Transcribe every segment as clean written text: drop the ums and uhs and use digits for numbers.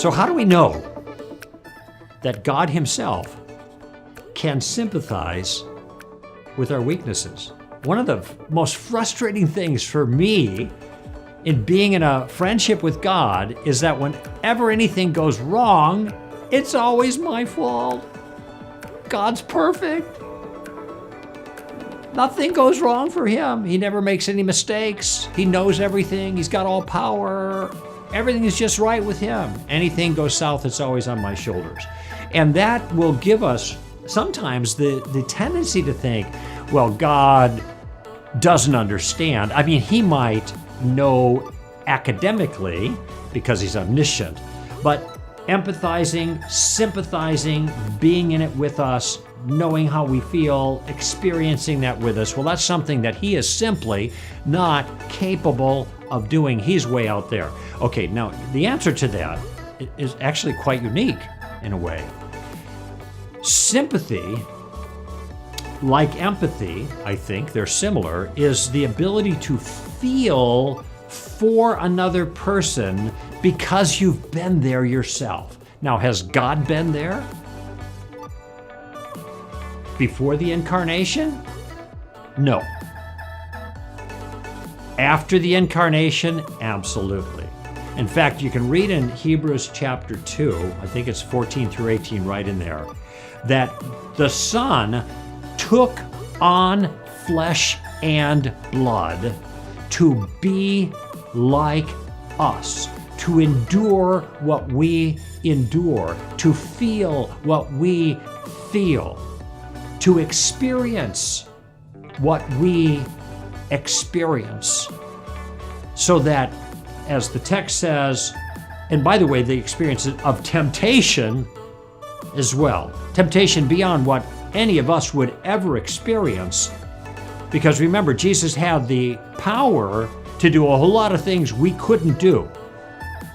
So how do we know that God himself can sympathize with our weaknesses? One of the most frustrating things for me in being in a friendship with God is that whenever anything goes wrong, it's always my fault. God's perfect. Nothing goes wrong for him. He never makes any mistakes. He knows everything. He's got all power. Everything is just right with him. Anything goes south, it's always on my shoulders. And that will give us sometimes the tendency to think, well, God doesn't understand. I mean, he might know academically because he's omniscient, but empathizing, sympathizing, being in it with us, knowing how we feel, experiencing that with us, well, that's something that he is simply not capable of doing. He's way out there. Okay, now the answer to that is actually quite unique in a way. Sympathy, like empathy, I think they're similar, is the ability to feel for another person because you've been there yourself. Now, has God been there before the incarnation? No. After the incarnation? Absolutely. In fact, you can read in Hebrews chapter 2, I think it's 14 through 18 right in there, that the Son took on flesh and blood to be like us, to endure what we endure, to feel what we feel, to experience what we experience. So that, as the text says, and by the way, the experience of temptation as well, temptation beyond what any of us would ever experience, because remember, Jesus had the power to do a whole lot of things we couldn't do.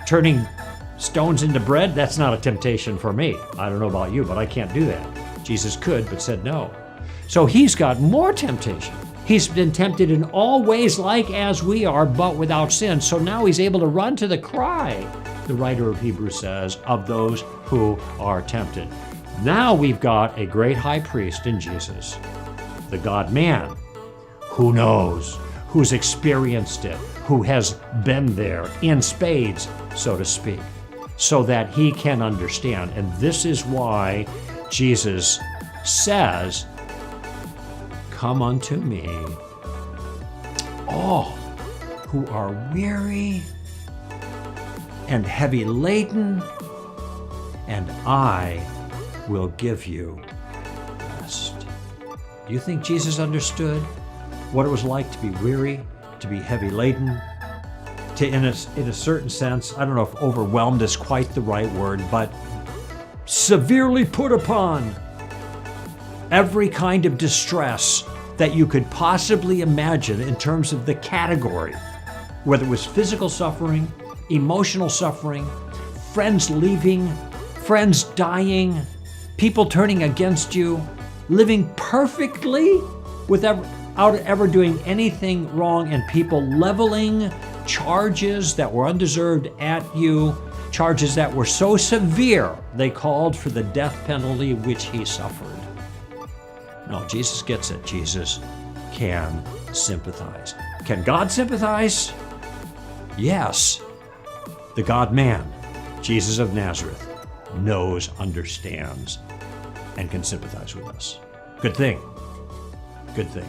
Turning stones into bread, that's not a temptation for me. I don't know about you, but I can't do that. Jesus could, but said no. So he's got more temptation. He's been tempted in all ways like as we are, but without sin. So now he's able to run to the cry, the writer of Hebrews says, of those who are tempted. Now we've got a great high priest in Jesus, the God-man, who knows, who's experienced it, who has been there in spades, so to speak, so that he can understand. And this is why Jesus says, "Come unto me, all who are weary and heavy laden, and I will give you rest." Do you think Jesus understood what it was like to be weary, to be heavy laden, to, in a certain sense, I don't know if overwhelmed is quite the right word, but severely put upon every kind of distress that you could possibly imagine in terms of the category, whether it was physical suffering, emotional suffering, friends leaving, friends dying, people turning against you, living perfectly without ever doing anything wrong, and people leveling charges that were undeserved at you, charges that were so severe they called for the death penalty which he suffered. No, Jesus gets it. Jesus can sympathize. Can God sympathize? Yes. The God-man, Jesus of Nazareth, knows, understands, and can sympathize with us. Good thing. Good thing.